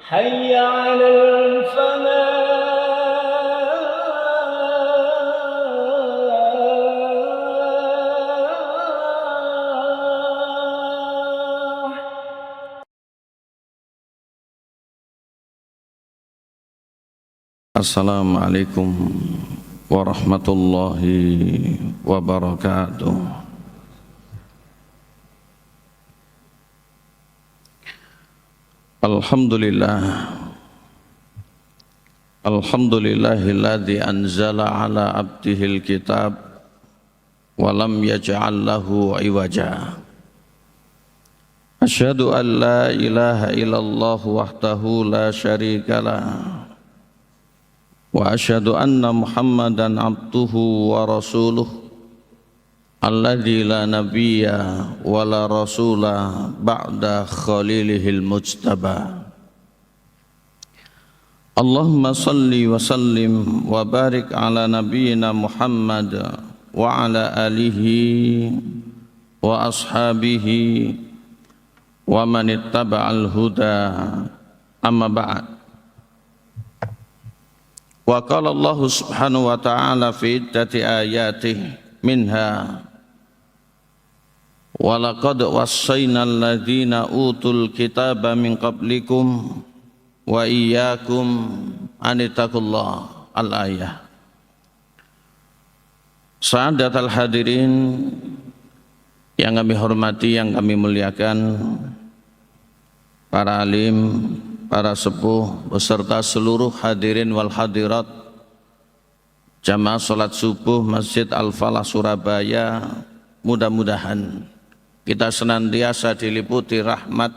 حي على الفلاح. Assalamualaikum warahmatullahi wabarakatuh. Alhamdulillahilladzi anzala ala abdihil kitab wa lam yaj'al lahu iwaja. Asyhadu an la ilaha illallah wahdahu la syarikalah wa asyhadu anna Muhammadan abduhu wa rasuluh alladzi la nabiyya wa la rasula ba'da khalilihil mujtaba. Allahumma salli wa sallim wa barik ala nabiyyina Muhammad wa ala alihi wa ashabihi wa man ittaba'al huda, amma ba'd. Wa qala Allah subhanahu wa ta'ala fi iddati ayatihi minha wa laqad wassayna alladhina utul kitaba min qablikum wa iyyakum anittaqullah, al-ayah. Sa'adatul hadirin yang kami hormati, yang kami muliakan, para alim, para sepuh beserta seluruh hadirin wal hadirat jamaah salat subuh Masjid Al-Falah Surabaya, mudah-mudahan kita senantiasa diliputi rahmat,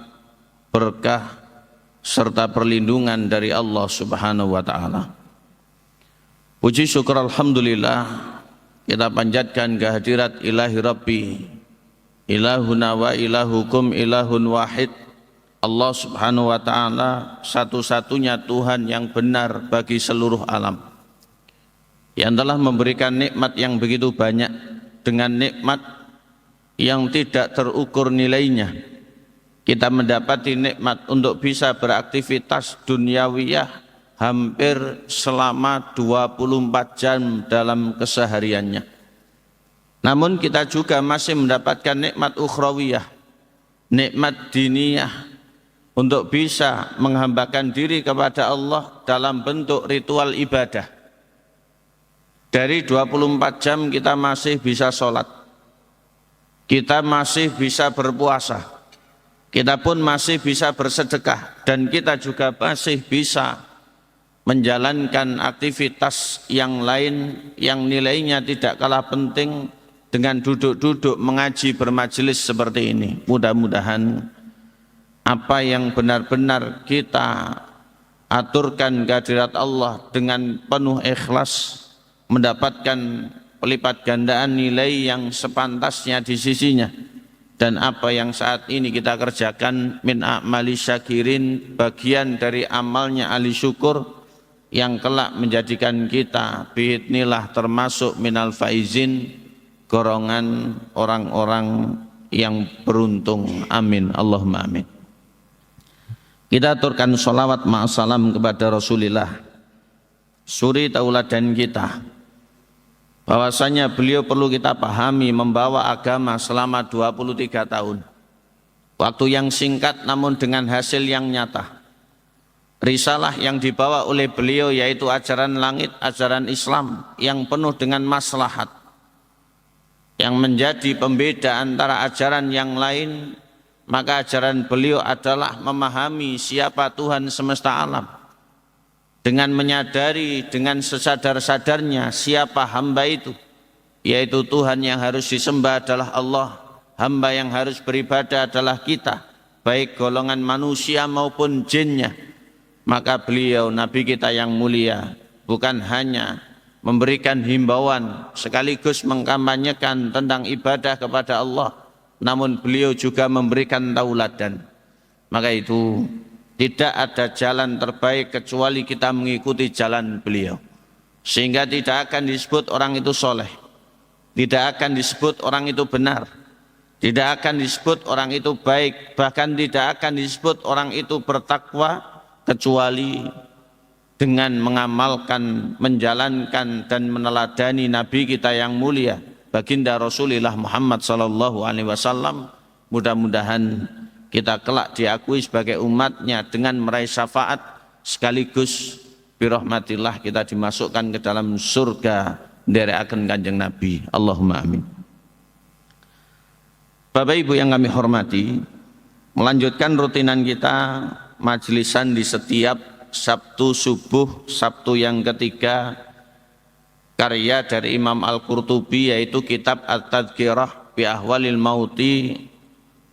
berkah serta perlindungan dari Allah Subhanahu wa taala. Puji syukur alhamdulillah kita panjatkan kehadirat ilahi Rabbi, ilahuna wa ilahukum ilahun wahid. Allah Subhanahu wa ta'ala satu-satunya Tuhan yang benar bagi seluruh alam, yang telah memberikan nikmat yang begitu banyak, dengan nikmat yang tidak terukur nilainya. Kita mendapati nikmat untuk bisa beraktivitas duniawiyah hampir selama 24 jam dalam kesehariannya. Namun kita juga masih mendapatkan nikmat ukhrawiyah, nikmat diniyah, untuk bisa menghambakan diri kepada Allah dalam bentuk ritual ibadah. Dari 24 jam kita masih bisa sholat, kita masih bisa berpuasa, kita pun masih bisa bersedekah, dan kita juga masih bisa menjalankan aktivitas yang lain yang nilainya tidak kalah penting dengan duduk-duduk mengaji bermajelis seperti ini. Mudah-mudahan apa yang benar-benar kita aturkan kehadirat Allah dengan penuh ikhlas mendapatkan pelipat gandaan nilai yang sepantasnya di sisinya, dan apa yang saat ini kita kerjakan min a'mali syakirin, bagian dari amalnya ahli syukur yang kelak menjadikan kita biidznillah termasuk minal faizin, golongan orang-orang yang beruntung. Amin, Allahumma amin. Kita aturkan sholawat ma'asalam kepada Rasulullah, suri tauladan kita, bahwasanya beliau perlu kita pahami membawa agama selama 23 tahun. Waktu yang singkat namun dengan hasil yang nyata. Risalah yang dibawa oleh beliau yaitu ajaran langit, ajaran Islam yang penuh dengan maslahat, yang menjadi pembeda antara ajaran yang lain. Maka ajaran beliau adalah memahami siapa Tuhan semesta alam, dengan menyadari dengan sesadar-sadarnya siapa hamba itu, yaitu Tuhan yang harus disembah adalah Allah, hamba yang harus beribadah adalah kita, baik golongan manusia maupun jinnya. Maka beliau, Nabi kita yang mulia, bukan hanya memberikan himbauan sekaligus mengkampanyekan tentang ibadah kepada Allah, namun beliau juga memberikan tauladan. Maka itu tidak ada jalan terbaik kecuali kita mengikuti jalan beliau, sehingga tidak akan disebut orang itu soleh, tidak akan disebut orang itu benar, tidak akan disebut orang itu baik, bahkan tidak akan disebut orang itu bertakwa kecuali dengan mengamalkan, menjalankan dan meneladani Nabi kita yang mulia, baginda Rasulullah Muhammad sallallahu alaihi wasallam. Mudah-mudahan kita kelak diakui sebagai umatnya dengan meraih syafaat, sekaligus birahmatillah kita dimasukkan ke dalam surga nderekaken Kanjeng Nabi. Allahumma amin. Bapak Ibu yang kami hormati, melanjutkan rutinan kita majlisan di setiap Sabtu subuh, Sabtu yang ketiga, karya dari Imam Al-Qurtubi, yaitu kitab At-Tadhkirah bi Ahwalil Mauti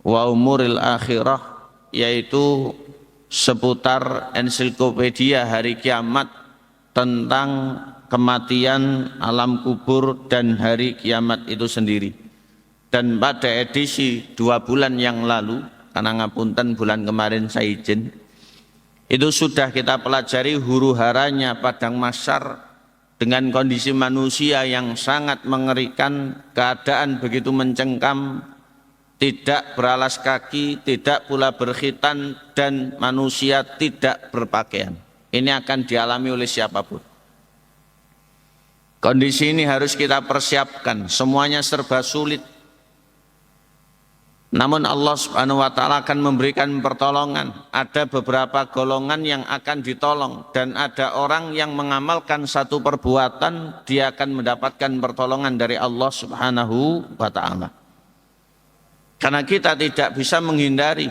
wa Umuril Akhirah, yaitu seputar ensiklopedia hari kiamat, tentang kematian, alam kubur dan hari kiamat itu sendiri. Dan pada edisi 2 bulan yang lalu, karena ngapunten bulan kemarin saya izin, itu sudah kita pelajari huru haranya padang mahsyar dengan kondisi manusia yang sangat mengerikan, keadaan begitu mencengkam, tidak beralas kaki, tidak pula berkhitan, dan manusia tidak berpakaian. Ini akan dialami oleh siapapun. Kondisi ini harus kita persiapkan, semuanya serba sulit. Namun Allah Subhanahu wa ta'ala akan memberikan pertolongan. Ada beberapa golongan yang akan ditolong, dan ada orang yang mengamalkan satu perbuatan, dia akan mendapatkan pertolongan dari Allah Subhanahu wa ta'ala. Karena kita tidak bisa menghindari,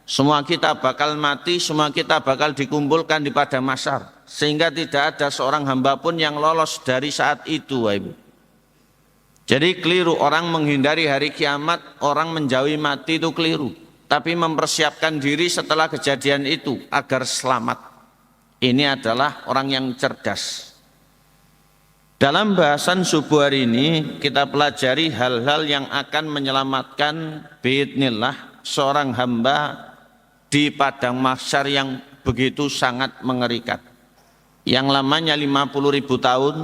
semua kita bakal mati, semua kita bakal dikumpulkan di padang mahsyar, sehingga tidak ada seorang hamba pun yang lolos dari saat itu, Ibu. Jadi keliru orang menghindari hari kiamat, orang menjauhi mati, itu keliru. Tapi mempersiapkan diri setelah kejadian itu agar selamat. Ini adalah orang yang cerdas. Dalam bahasan subuh hari ini kita pelajari hal-hal yang akan menyelamatkan biidznillah seorang hamba di padang mahsyar yang begitu sangat mengerikan. Yang lamanya 50.000 tahun,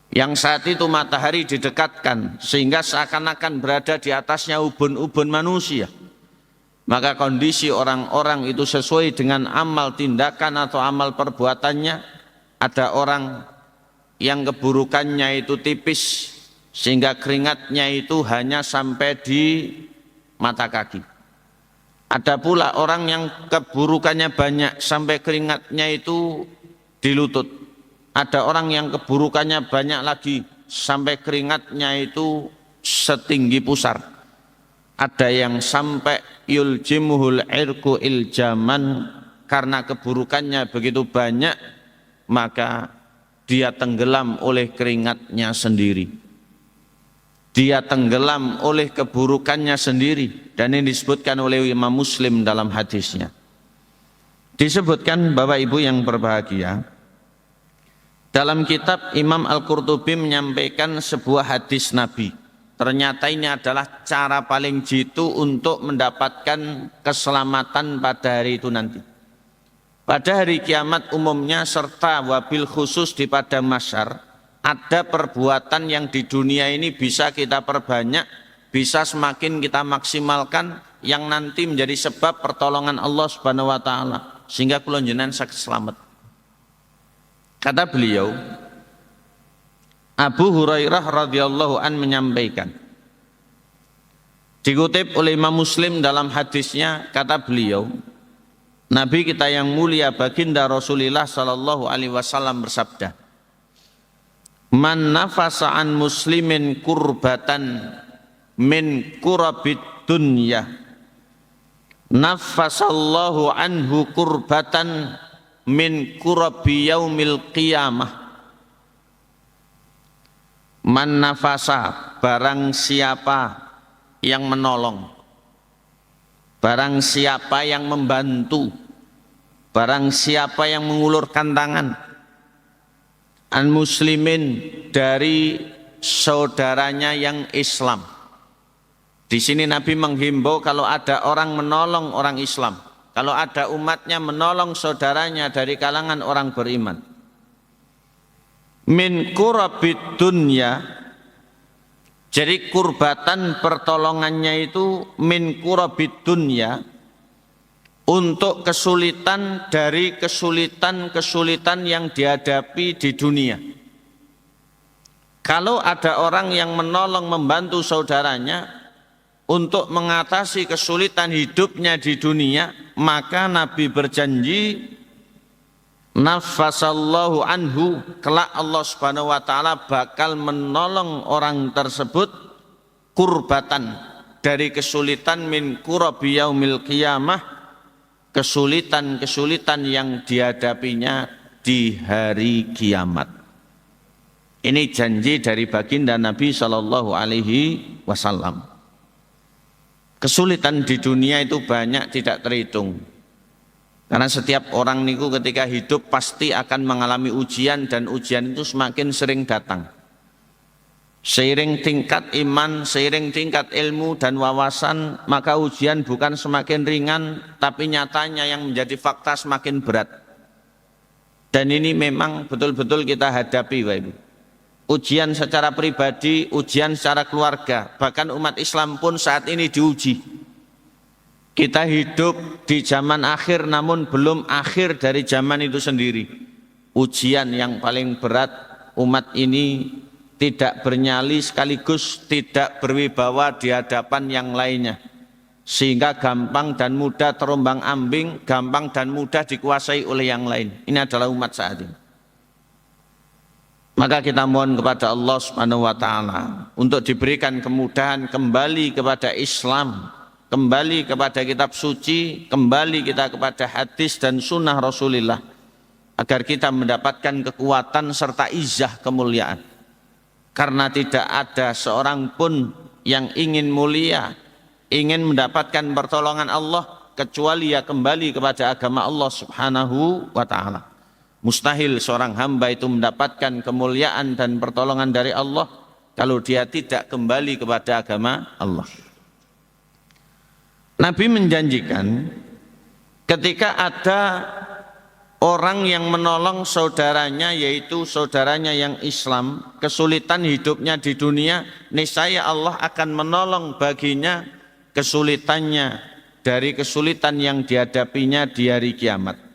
yang saat itu matahari didekatkan sehingga seakan-akan berada di atasnya ubun-ubun manusia. Maka kondisi orang-orang itu sesuai dengan amal tindakan atau amal perbuatannya. Ada orang yang keburukannya itu tipis sehingga keringatnya itu hanya sampai di mata kaki. Ada pula orang yang keburukannya banyak sampai keringatnya itu di lutut. Ada orang yang keburukannya banyak lagi sampai keringatnya itu setinggi pusar. Ada yang sampai yuljimuhul irku iljaman, karena keburukannya begitu banyak maka dia tenggelam oleh keringatnya sendiri. Dia tenggelam oleh keburukannya sendiri, dan ini disebutkan oleh Imam Muslim dalam hadisnya. Disebutkan Bapak Ibu yang berbahagia, dalam kitab Imam Al-Qurtubi menyampaikan sebuah hadis Nabi. Ternyata ini adalah cara paling jitu untuk mendapatkan keselamatan pada hari itu nanti. Pada hari kiamat umumnya serta wabil khusus di padang mahsyar, ada perbuatan yang di dunia ini bisa kita perbanyak, bisa semakin kita maksimalkan, yang nanti menjadi sebab pertolongan Allah Subhanahu wa ta'ala, sehingga kula njenengan saged selamat. Kata beliau, Abu Hurairah radhiyallahu an menyampaikan, dikutip oleh Imam Muslim dalam hadisnya, kata beliau, Nabi kita yang mulia baginda Rasulullah sallallahu alaihi wasallam bersabda, "Man nafasa an muslimin kurbatan min kurabid dunya, nafasallahu anhu kurbatan min kurabi yaumil qiyamah." Man nafasa, barang siapa yang menolong, barang siapa yang membantu, barang siapa yang mengulurkan tangan, an muslimin, dari saudaranya yang Islam. Di sini Nabi menghimbau kalau ada orang menolong orang Islam, kalau ada umatnya menolong saudaranya dari kalangan orang beriman. Min kurabid dunya, jadi kurbatan pertolongannya itu min kurabid dunya, untuk kesulitan dari kesulitan-kesulitan yang dihadapi di dunia. Kalau ada orang yang menolong membantu saudaranya untuk mengatasi kesulitan hidupnya di dunia, maka Nabi berjanji nafasallahu anhu, kelak Allah Subhanahu wa taala bakal menolong orang tersebut kurbatan dari kesulitan min kurabi yaumil qiyamah, kesulitan-kesulitan yang dihadapinya di hari kiamat. Ini janji dari baginda Nabi Shallallahu Alaihi Wasallam. Kesulitan di dunia itu banyak, tidak terhitung. Karena setiap orang niku ketika hidup pasti akan mengalami ujian, dan ujian itu semakin sering datang. Seiring tingkat iman, seiring tingkat ilmu dan wawasan, maka ujian bukan semakin ringan, tapi nyatanya yang menjadi fakta semakin berat. Dan ini memang betul-betul kita hadapi, Bapak Ibu. Ujian secara pribadi, ujian secara keluarga, bahkan umat Islam pun saat ini diuji. Kita hidup di zaman akhir, namun belum akhir dari zaman itu sendiri. Ujian yang paling berat umat ini tidak bernyali sekaligus tidak berwibawa di hadapan yang lainnya, sehingga gampang dan mudah terombang ambing, gampang dan mudah dikuasai oleh yang lain. Ini adalah umat saat ini. Maka kita mohon kepada Allah Subhanahu wa taala untuk diberikan kemudahan kembali kepada Islam, kembali kepada kitab suci, kembali kita kepada hadis dan sunnah Rasulullah, agar kita mendapatkan kekuatan serta izzah kemuliaan. Karena tidak ada seorang pun yang ingin mulia, ingin mendapatkan pertolongan Allah, kecuali ya kembali kepada agama Allah Subhanahu wa ta'ala. Mustahil seorang hamba itu mendapatkan kemuliaan dan pertolongan dari Allah kalau dia tidak kembali kepada agama Allah. Nabi menjanjikan ketika ada orang yang menolong saudaranya, yaitu saudaranya yang Islam, kesulitan hidupnya di dunia, niscaya Allah akan menolong baginya kesulitannya dari kesulitan yang dihadapinya di hari kiamat.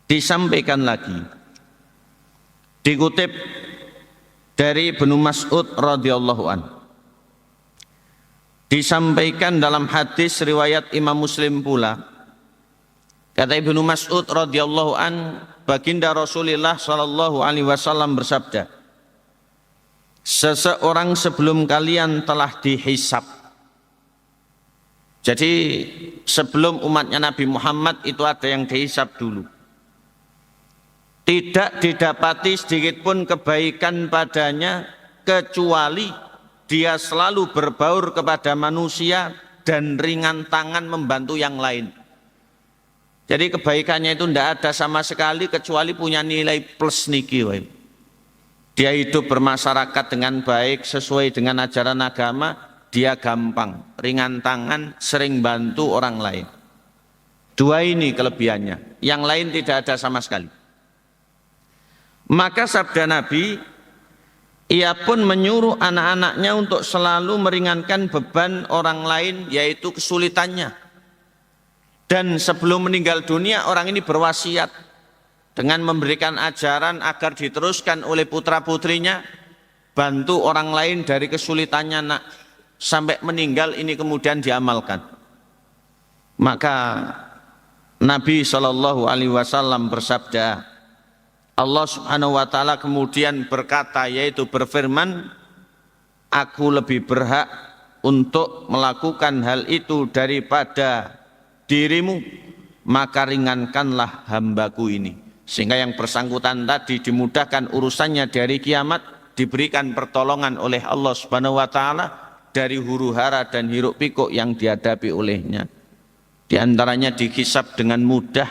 Disampaikan lagi, dikutip dari Ibnu Mas'ud radhiyallahu an, disampaikan dalam hadis riwayat Imam Muslim pula. Kata Ibnu Mas'ud radhiyallahu an, baginda Rasulullah sallallahu alaihi wasallam bersabda, seseorang sebelum kalian telah dihisab. Jadi sebelum umatnya Nabi Muhammad itu ada yang dihisab dulu. Tidak didapati sedikit pun kebaikan padanya, kecuali dia selalu berbaur kepada manusia dan ringan tangan membantu yang lain. Jadi kebaikannya itu tidak ada sama sekali, kecuali punya nilai plus niki. Dia hidup bermasyarakat dengan baik sesuai dengan ajaran agama, dia gampang, ringan tangan, sering bantu orang lain. Dua ini kelebihannya, yang lain tidak ada sama sekali. Maka sabda Nabi, ia pun menyuruh anak-anaknya untuk selalu meringankan beban orang lain, yaitu kesulitannya. Dan sebelum meninggal dunia, orang ini berwasiat dengan memberikan ajaran agar diteruskan oleh putra-putrinya, bantu orang lain dari kesulitannya nak, sampai meninggal ini kemudian diamalkan. Maka Nabi SAW bersabda, Allah Subhanahu wa ta'ala kemudian berkata, yaitu berfirman, aku lebih berhak untuk melakukan hal itu daripada dirimu, maka ringankanlah hambaku ini. Sehingga yang bersangkutan tadi dimudahkan urusannya dari kiamat, diberikan pertolongan oleh Allah Subhanahu wa ta'ala dari huru hara dan hiruk pikuk yang dihadapi olehnya. Di antaranya dihisab dengan mudah,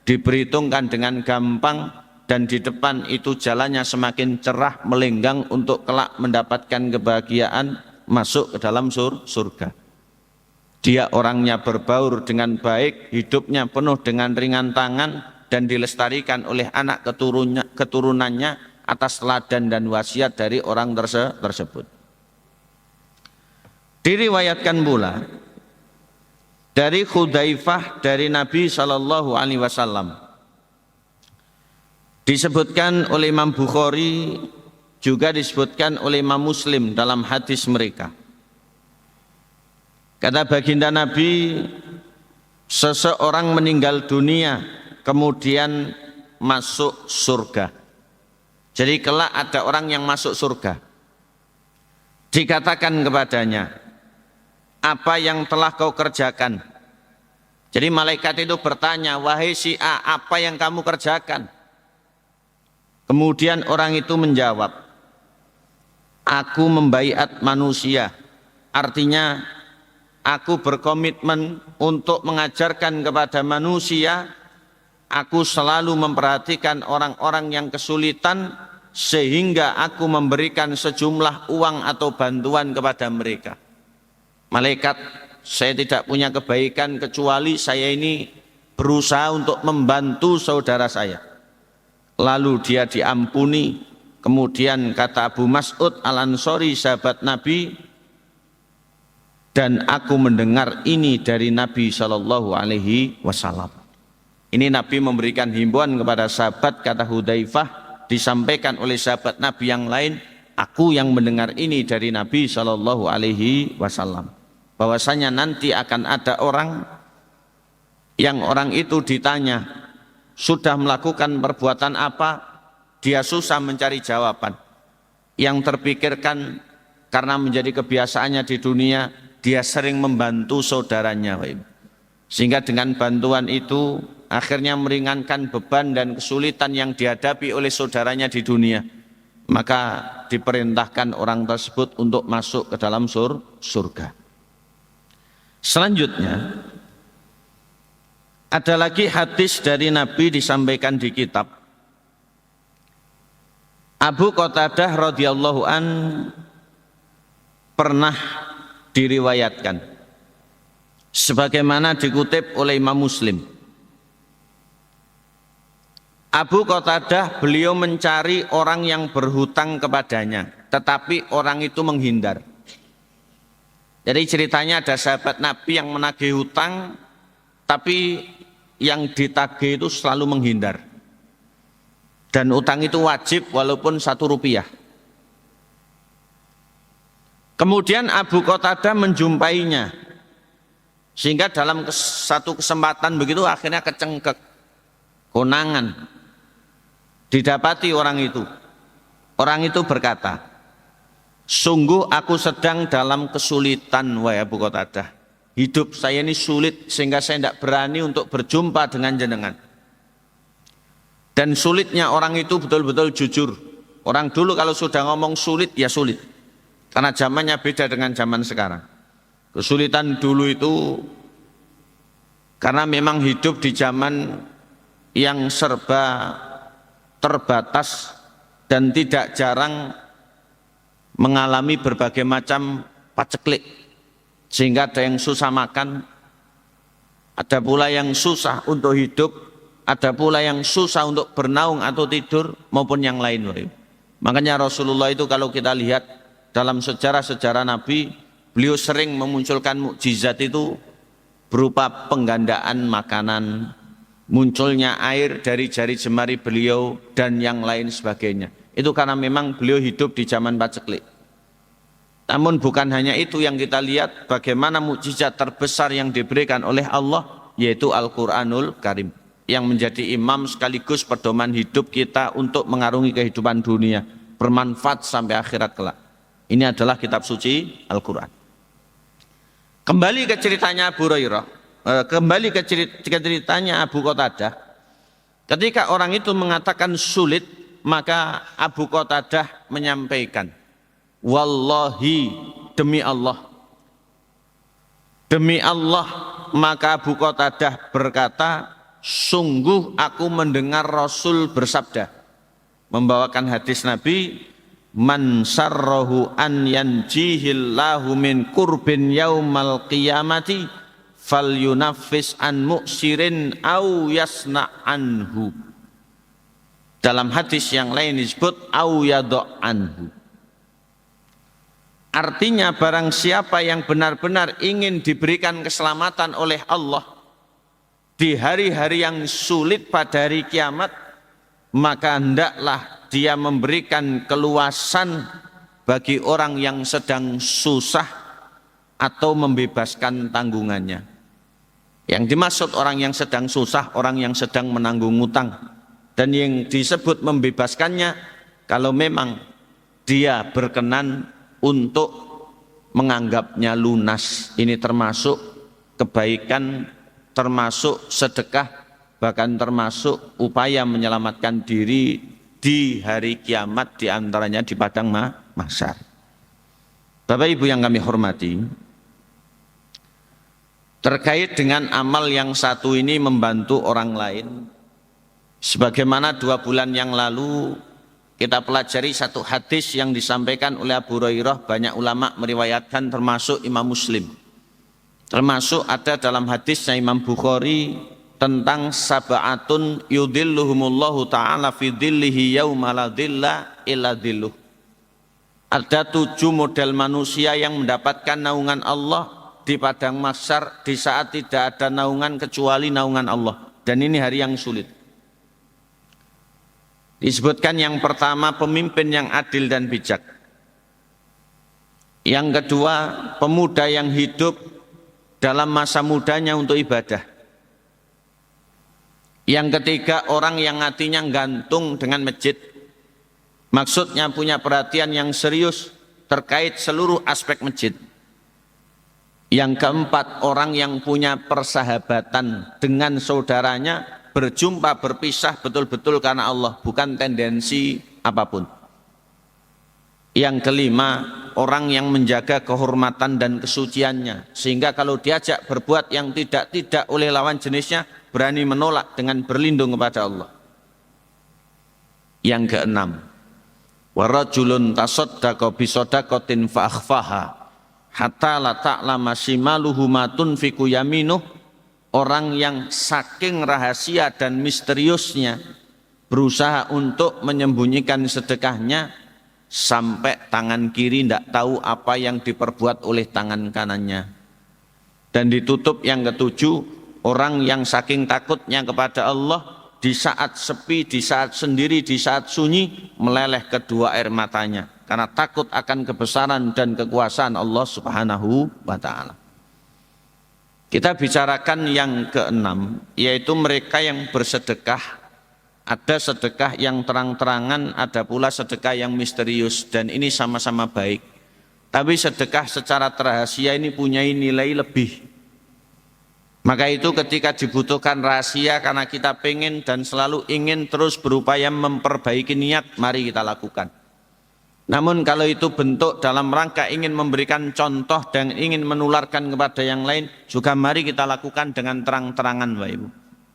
diperhitungkan dengan gampang, dan di depan itu jalannya semakin cerah melenggang untuk kelak mendapatkan kebahagiaan masuk ke dalam surga. Dia orangnya berbaur dengan baik, hidupnya penuh dengan ringan tangan, dan dilestarikan oleh anak keturunannya atas teladan dan wasiat dari orang tersebut. Diriwayatkan pula dari Hudzaifah dari Nabi sallallahu alaihi wasallam. Disebutkan oleh Imam Bukhari, juga disebutkan oleh Imam Muslim dalam hadis mereka. Kata baginda Nabi, seseorang meninggal dunia kemudian masuk surga. Jadi kelak ada orang yang masuk surga. Dikatakan kepadanya, apa yang telah kau kerjakan? Jadi malaikat itu bertanya, wahai si A, apa yang kamu kerjakan? Kemudian orang itu menjawab, aku membaiat manusia. Artinya aku berkomitmen untuk mengajarkan kepada manusia. Aku selalu memperhatikan orang-orang yang kesulitan sehingga aku memberikan sejumlah uang atau bantuan kepada mereka. Malaikat, saya tidak punya kebaikan kecuali saya ini berusaha untuk membantu saudara saya. Lalu dia diampuni. Kemudian kata Abu Mas'ud Al-Ansari, sahabat Nabi, dan aku mendengar ini dari Nabi Shallallahu Alaihi Wasallam. Ini Nabi memberikan himbauan kepada sahabat, kata Hudzaifah, disampaikan oleh sahabat Nabi yang lain, aku yang mendengar ini dari Nabi Shallallahu Alaihi Wasallam, bahwasanya nanti akan ada orang yang orang itu ditanya, sudah melakukan perbuatan apa? Dia susah mencari jawaban. Yang terpikirkan karena menjadi kebiasaannya di dunia, dia sering membantu saudaranya. Sehingga dengan bantuan itu akhirnya meringankan beban dan kesulitan yang dihadapi oleh saudaranya di dunia. Maka diperintahkan orang tersebut untuk masuk ke dalam surga. Selanjutnya, ada lagi hadis dari Nabi disampaikan di kitab. Abu Qatadah radhiyallahu an pernah diriwayatkan sebagaimana dikutip oleh Imam Muslim. Abu Qatadah, beliau mencari orang yang berhutang kepadanya, tetapi orang itu menghindar. Jadi ceritanya ada sahabat Nabi yang menagih hutang, tapi yang ditagih itu selalu menghindar. Dan utang itu wajib walaupun 1 rupiah. Kemudian Abu Qatadah menjumpainya. Sehingga dalam satu kesempatan begitu akhirnya kecengkek, konangan. Didapati orang itu. Orang itu berkata, sungguh aku sedang dalam kesulitan wahai Abu Qatadah. Hidup saya ini sulit sehingga saya tidak berani untuk berjumpa dengan jenengan. Dan sulitnya orang itu betul-betul jujur. Orang dulu kalau sudah ngomong sulit, ya sulit. Karena zamannya beda dengan zaman sekarang. Kesulitan dulu itu karena memang hidup di zaman yang serba terbatas dan tidak jarang mengalami berbagai macam paceklik. Sehingga ada yang susah makan, ada pula yang susah untuk hidup, ada pula yang susah untuk bernaung atau tidur, maupun yang lain. Makanya Rasulullah itu kalau kita lihat dalam sejarah-sejarah Nabi, beliau sering memunculkan mukjizat itu berupa penggandaan makanan, munculnya air dari jari jemari beliau, dan yang lain sebagainya. Itu karena memang beliau hidup di zaman paceklik. Namun bukan hanya itu yang kita lihat, bagaimana mukjizat terbesar yang diberikan oleh Allah, yaitu Al-Quranul Karim, yang menjadi imam sekaligus pedoman hidup kita untuk mengarungi kehidupan dunia, bermanfaat sampai akhirat kelak. Ini adalah kitab suci Al-Quran. Kembali ke ceritanya Abu Hurairah, kembali ke ceritanya Abu Qatadah. Ketika orang itu mengatakan sulit, maka Abu Qatadah menyampaikan, wallahi, demi Allah, maka Abu Qatadah berkata, sungguh aku mendengar Rasul bersabda, membawakan hadis Nabi, man sarrahu an yanjihillahu min kurbin yaumal qiyamati falyunaffis an muksirin au yasna anhu. Dalam hadis yang lain disebut au yadha anhu. Artinya barang siapa yang benar-benar ingin diberikan keselamatan oleh Allah di hari-hari yang sulit pada hari kiamat, maka hendaklah dia memberikan keluasan bagi orang yang sedang susah atau membebaskan tanggungannya. Yang dimaksud orang yang sedang susah, orang yang sedang menanggung utang. Dan yang disebut membebaskannya, kalau memang dia berkenan untuk menganggapnya lunas. Ini termasuk kebaikan, termasuk sedekah, bahkan termasuk upaya menyelamatkan diri di hari kiamat, diantaranya di padang mahsyar. Bapak Ibu yang kami hormati, terkait dengan amal yang satu ini membantu orang lain, sebagaimana 2 bulan yang lalu kita pelajari satu hadis yang disampaikan oleh Abu Hurairah, banyak ulama meriwayatkan termasuk Imam Muslim. Termasuk ada dalam hadisnya Imam Bukhari tentang sab'atun yudhilluhumullahu ta'ala fi dhillihi yauma la dhilla illa dhilluh. Ada 7 model manusia yang mendapatkan naungan Allah di padang mahsyar di saat tidak ada naungan kecuali naungan Allah. Dan ini hari yang sulit. Disebutkan yang pertama pemimpin yang adil dan bijak. Yang kedua pemuda yang hidup dalam masa mudanya untuk ibadah. Yang ketiga orang yang hatinya gantung dengan masjid. Maksudnya punya perhatian yang serius terkait seluruh aspek masjid. Yang keempat orang yang punya persahabatan dengan saudaranya, berjumpa berpisah betul-betul karena Allah, bukan tendensi apapun. Yang kelima orang yang menjaga kehormatan dan kesuciannya, sehingga kalau diajak berbuat yang tidak oleh lawan jenisnya, berani menolak dengan berlindung kepada Allah. Yang keenam warajulun tasaddaqa bisadaqatin fa akhfaha hatta la ta'lama shimaluhu ma tunfiqu yaminuh. Orang yang saking rahasia dan misteriusnya berusaha untuk menyembunyikan sedekahnya sampai tangan kiri tidak tahu apa yang diperbuat oleh tangan kanannya. Dan ditutup yang ketujuh, orang yang saking takutnya kepada Allah di saat sepi, di saat sendiri, di saat sunyi meleleh kedua air matanya karena takut akan kebesaran dan kekuasaan Allah Subhanahu wa ta'ala. Kita bicarakan yang keenam, yaitu mereka yang bersedekah. Ada sedekah yang terang-terangan, ada pula sedekah yang misterius, dan ini sama-sama baik. Tapi sedekah secara rahasia ini punya nilai lebih. Maka itu ketika dibutuhkan rahasia karena kita pengen dan selalu ingin terus berupaya memperbaiki niat, mari kita lakukan. Namun kalau itu bentuk dalam rangka ingin memberikan contoh dan ingin menularkan kepada yang lain, juga mari kita lakukan dengan terang-terangan Bapak Ibu.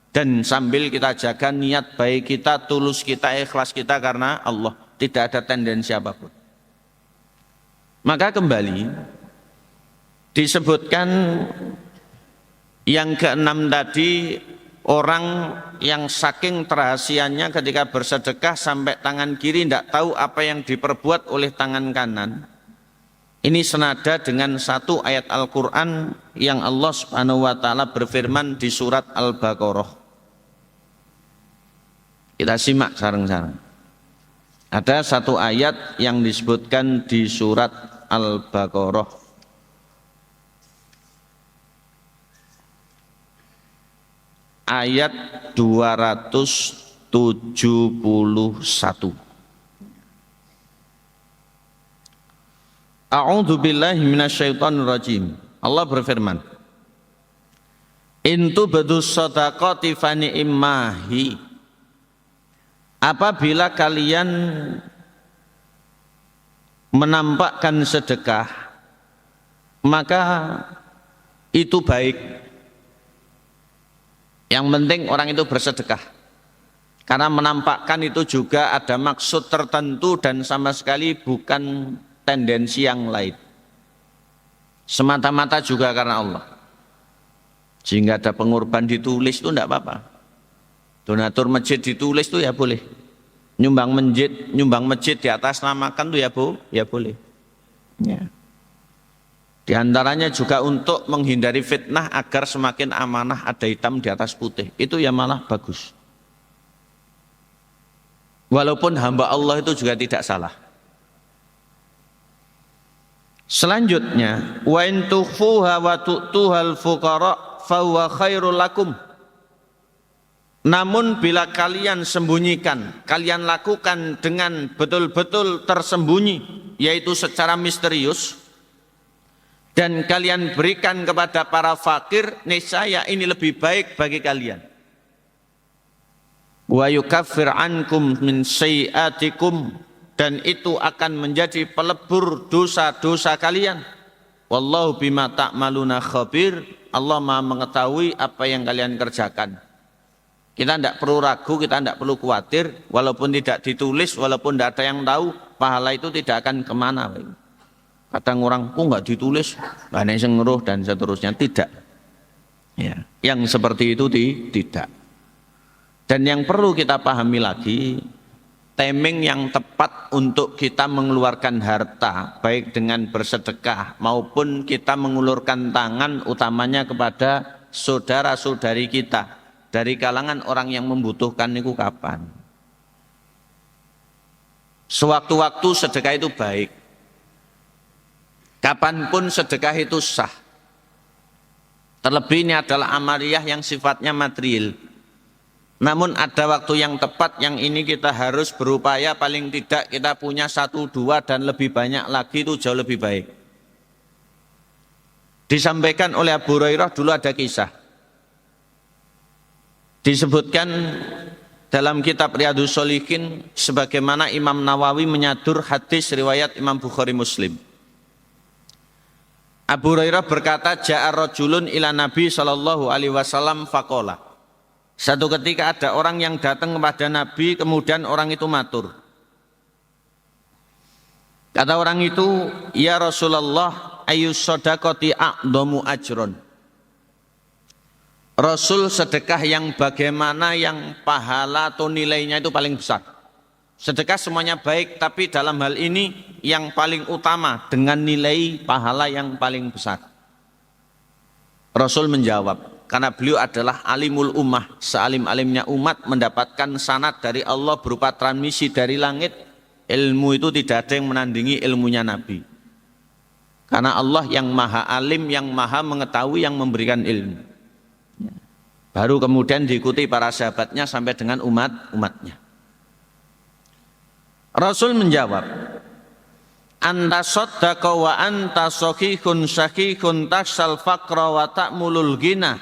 Dan sambil kita jaga niat baik kita, tulus kita, ikhlas kita karena Allah, tidak ada tendensi apapun. Maka kembali disebutkan yang keenam tadi, orang yang saking rahasianya ketika bersedekah sampai tangan kiri tidak tahu apa yang diperbuat oleh tangan kanan. Ini senada dengan satu ayat Al-Quran yang Allah Subhanahu wa ta'ala berfirman di surat Al-Baqarah. Kita simak sareng-sareng. Ada satu ayat yang disebutkan di surat Al-Baqarah. Ayat 271. A'udzu billahi minasyaitonir rajim. Allah berfirman, "In tubdus shadaqati fa ni'mahi." Apabila kalian menampakkan sedekah, maka itu baik. Yang penting orang itu bersedekah. Karena menampakkan itu juga ada maksud tertentu dan sama sekali bukan tendensi yang lain. Semata-mata juga karena Allah. Sehingga ada pengorban ditulis itu tidak apa-apa. Donatur masjid ditulis itu ya boleh. Nyumbang masjid di atas namakan itu ya boleh. Ya. Di antaranya juga untuk menghindari fitnah agar semakin amanah ada hitam di atas putih. Itu ya malah bagus. Walaupun hamba Allah itu juga tidak salah. Selanjutnya, wa in tukhfuha wa tu'tuhal fuqara fa huwa khairul lakum. Namun bila kalian sembunyikan, kalian lakukan dengan betul-betul tersembunyi, yaitu secara misterius, dan kalian berikan kepada para fakir, niscaya ini lebih baik bagi kalian. Wa yukaffir ankum min sayyi'atikum, dan itu akan menjadi pelebur dosa-dosa kalian. Wallahu bima ta'maluna khabir. Allah Maha mengetahui apa yang kalian kerjakan. Kita tidak perlu ragu, kita tidak perlu khawatir, walaupun tidak ditulis, walaupun tidak ada yang tahu, pahala itu tidak akan kemana. Kadang orang, kok nggak ditulis, banyak yang ngeruh dan seterusnya. Tidak. Ya. Yang seperti itu tidak. Dan yang perlu kita pahami lagi, timing yang tepat untuk kita mengeluarkan harta, baik dengan bersedekah maupun kita mengulurkan tangan utamanya kepada saudara-saudari kita dari kalangan orang yang membutuhkan itu kapan? Sewaktu-waktu sedekah itu baik. Kapanpun sedekah itu sah. Terlebih ini adalah amaliyah yang sifatnya material. Namun ada waktu yang tepat yang ini kita harus berupaya paling tidak kita punya 1, 2 dan lebih banyak lagi, itu jauh lebih baik. Disampaikan oleh Abu Hurairah, dulu ada kisah. Disebutkan dalam kitab Riyadhus Shalihin sebagaimana Imam Nawawi menyadur hadis riwayat Imam Bukhari Muslim. Abu Hurairah berkata, ja'a rajulun ila Nabi sallallahu alaihi wasallam faqala. Satu ketika ada orang yang datang kepada Nabi, kemudian orang itu matur. Kata orang itu, ya Rasulullah, ayyus shadaqati a'dhamu ajron. Rasul, sedekah yang bagaimana yang pahala atau nilainya itu paling besar. Sedekah semuanya baik, tapi dalam hal ini yang paling utama dengan nilai pahala yang paling besar. Rasul menjawab, karena beliau adalah alimul ummah, sealim-alimnya umat mendapatkan sanad dari Allah berupa transmisi dari langit. Ilmu itu tidak ada yang menandingi ilmunya Nabi. Karena Allah yang maha alim, yang maha mengetahui, yang memberikan ilmu. Baru kemudian diikuti para sahabatnya sampai dengan umatnya. Rasul menjawab, anta saddaqa wa anta sahihun syahihun taksal faqra wa ta'mulul ghina.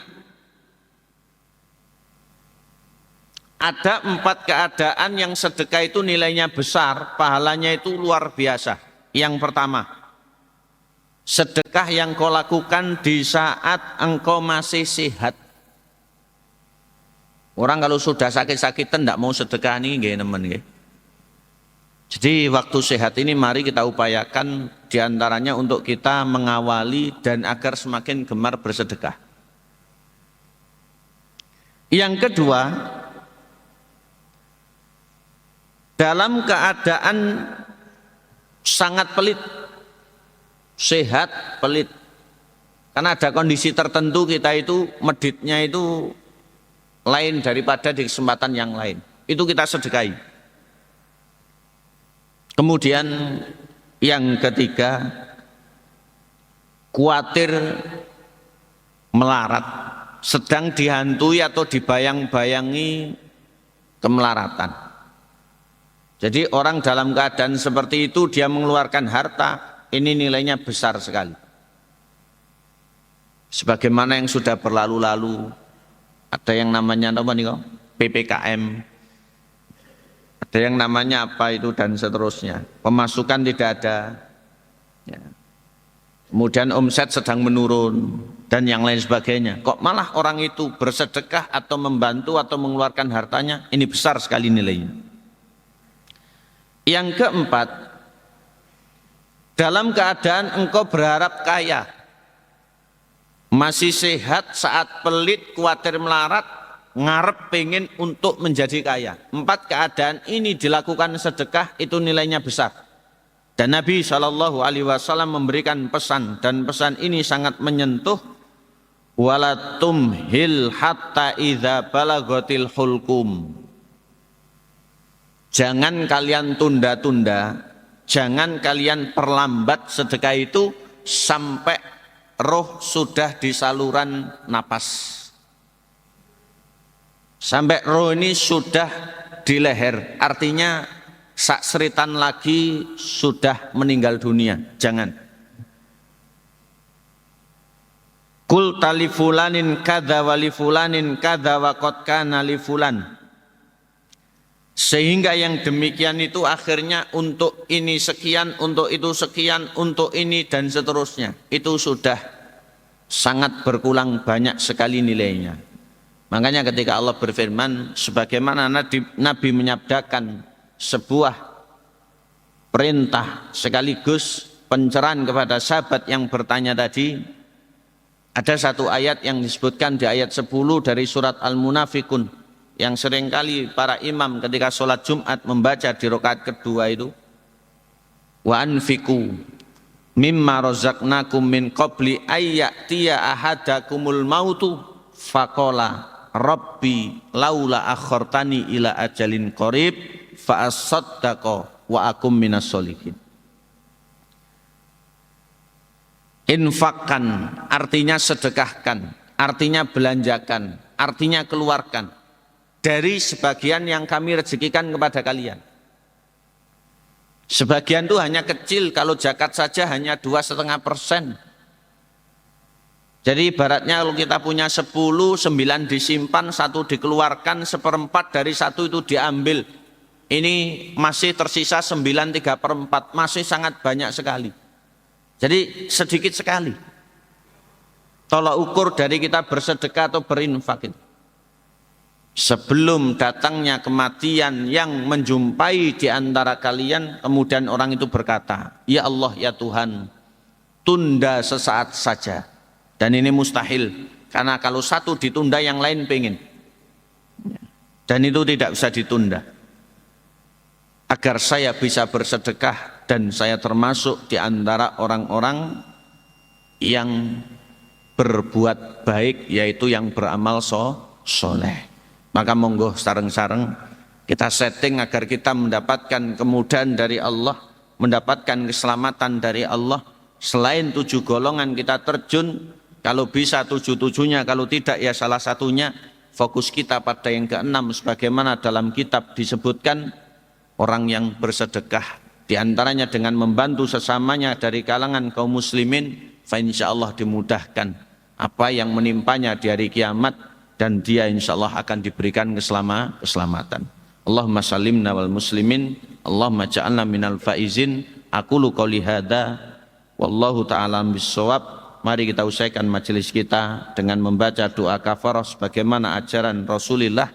Ada 4 keadaan yang sedekah itu nilainya besar, pahalanya itu luar biasa. Yang pertama, sedekah yang kau lakukan di saat engkau masih sehat. Orang kalau sudah sakit-sakitan tidak mau sedekah nih, nggih nemen nggih. Jadi waktu sehat ini mari kita upayakan diantaranya untuk kita mengawali dan agar semakin gemar bersedekah. Yang kedua, dalam keadaan sangat pelit, sehat pelit. Karena ada kondisi tertentu kita itu meditnya itu lain daripada di kesempatan yang lain. Itu kita sedekahi. Kemudian yang ketiga, khawatir melarat, sedang dihantui atau dibayang-bayangi kemelaratan. Jadi orang dalam keadaan seperti itu dia mengeluarkan harta, ini nilainya besar sekali. Sebagaimana yang sudah berlalu-lalu, ada yang namanya apa nih kok? PPKM, ada yang namanya apa itu dan seterusnya. Pemasukan tidak ada, ya. Kemudian omset sedang menurun dan yang lain sebagainya. Kok malah orang itu bersedekah atau membantu atau mengeluarkan hartanya, ini besar sekali nilainya. Yang keempat, dalam keadaan engkau berharap kaya, masih sehat saat pelit, khawatir melarat, ngarep pengen untuk menjadi kaya. 4 keadaan ini dilakukan sedekah itu nilainya besar. Dan Nabi SAW memberikan pesan, dan pesan ini sangat menyentuh. Wala tumhil hatta idza balagatil hulkum. Jangan kalian tunda-tunda, jangan kalian perlambat sedekah itu sampai roh sudah di saluran napas. Sampai roh ini sudah di leher, artinya sak seritan lagi sudah meninggal dunia. Jangan. Kul tali fulanin kadza wa li fulanin kadza wa qad kana li fulan. Sehingga yang demikian itu akhirnya untuk ini sekian, untuk itu sekian, untuk ini dan seterusnya. Itu sudah sangat berkurang banyak sekali nilainya. Makanya ketika Allah berfirman, sebagaimana Nabi menyabdakan sebuah perintah sekaligus pencerahan kepada sahabat yang bertanya tadi, ada satu ayat yang disebutkan di ayat 10 dari surat Al-Munafikun, yang seringkali para imam ketika sholat Jumat membaca di rakaat kedua itu, wa anfiku mimma razaqnakum min qabli ayyatiya ahadakumul mautu faqala rabbi laula akhartani ila ajalin qarib fa asaddaqa wa akum minas sholihin. Infakkan artinya sedekahkan, artinya belanjakan, artinya keluarkan dari sebagian yang kami rezekikan kepada kalian. Sebagian itu hanya kecil, kalau zakat saja hanya 2,5%. Jadi ibaratnya kalau kita punya 10, 9 disimpan, 1 dikeluarkan, 1/4 dari 1 itu diambil. Ini masih tersisa 9 3/4, masih sangat banyak sekali. Jadi sedikit sekali. Tolak ukur dari kita bersedekah atau berinfak itu. Sebelum datangnya kematian yang menjumpai di antara kalian, kemudian orang itu berkata, ya Allah, ya Tuhan, tunda sesaat saja. Dan ini mustahil, karena kalau satu ditunda yang lain pengen. Dan itu tidak bisa ditunda. Agar saya bisa bersedekah dan saya termasuk di antara orang-orang yang berbuat baik, yaitu yang beramal soleh. Maka monggo sareng-sareng kita setting agar kita mendapatkan kemudahan dari Allah, mendapatkan keselamatan dari Allah. Selain 7 golongan kita terjun, kalau bisa 7-7-nya, kalau tidak ya salah satunya. Fokus kita pada yang ke-6, sebagaimana dalam kitab disebutkan, orang yang bersedekah diantaranya dengan membantu sesamanya dari kalangan kaum muslimin, fa insyaallah dimudahkan apa yang menimpanya di hari kiamat, dan dia insyaallah akan diberikan keselamatan. Allahumma salimna wal muslimin, Allahumma ja'alna minal faizin. Aqulu qouli hadza wallahu ta'ala bissawab. Mari kita usaikan majelis kita dengan membaca doa kafarah sebagaimana ajaran Rasulullah.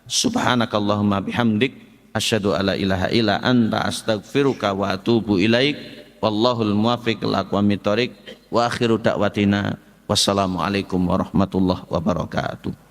Subhanakallahumma bihamdik asyhadu alla ilaha illa anta astaghfiruka wa atubu ilaik. Wallahul muwaffiq ila aqwamit thoriq. Wa akhiru da'watina wassalamu alaikum warahmatullahi wabarakatuh.